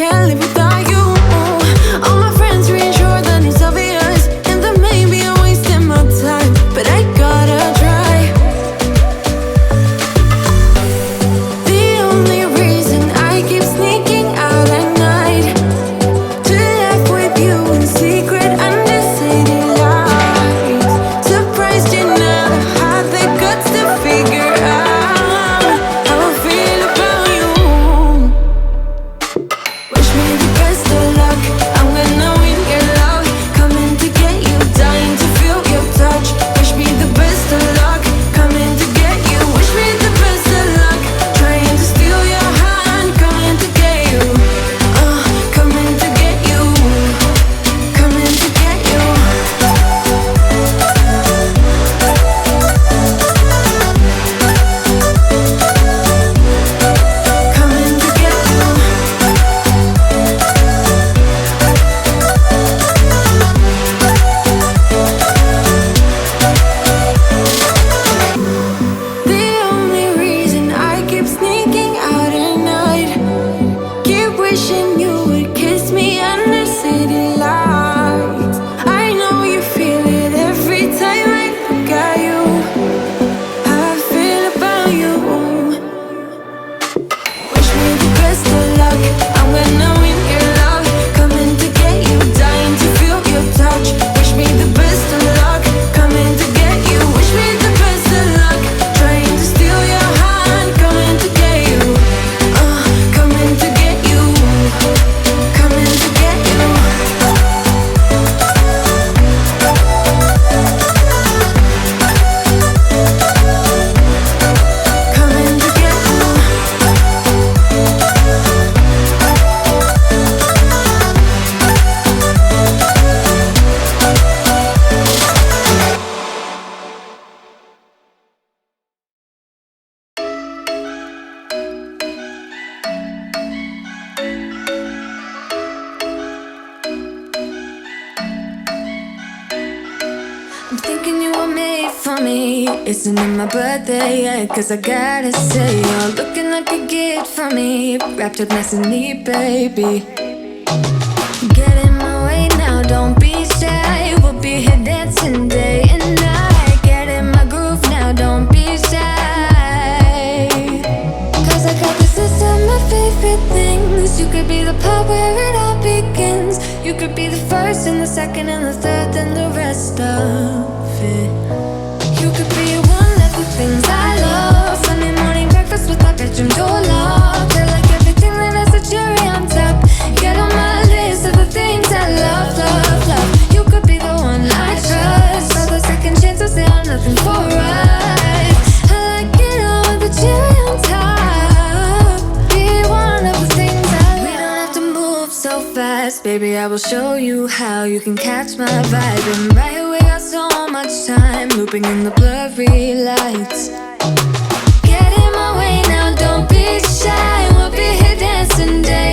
can't live without you. All my friends reassure that it's obvious, and that maybe I'm wasting my time, but I gotta try. The only reason I keep sneaking out at night to laugh with you in secret under city lights. Surprised you never had the guts to figure out how I feel about you. Wish me the best of luck, I'm gonna win your love. Coming to get you, dying to feel your touch. Wish me the best of luck, coming to get you. Wish me the best of luck, trying to steal your hand. Coming to get you, coming to get you, coming to get you. Coming to get you. The only reason I keep sneaking out at night, keep wishing you would kiss me under city lights. I know you feel it every time I look at you. How I feel about you. Wish me the best of luck, I'm gonna win your love. Coming to get you, dying to feel your touch. Wish me the best of luck, coming to get you. Wish me the best of luck, trying to steal your hand. Coming to get you, coming to get you, coming to get you. Coming to get you. I'm thinking you were made for me. Isn't it my birthday yet? 'Cause I gotta say, you're looking like a gift for me, wrapped up nice and neat, baby. Get in my way now, don't be shy. We'll be here dancing day and night. Get in my groove now, don't be shy. 'Cause I got this list of my favorite things. You could be the part where it all begins. You could be the first and the second and the third and the rest of it. You could be one of the things I love. Sunday morning breakfast with my bedroom door locked. I like everything that has a cherry on top. Get on my list of the things I love, love, love. You could be the one I trust. All the second chances, they are nothing for us. I like it all with the cherry on top. Be one of the things I love. We don't have to move so fast, baby, I will show you how you can catch my vibe. And right away, got so much time, looping in the blurry lights. Get in my way now, don't be shy. We'll be here dancing day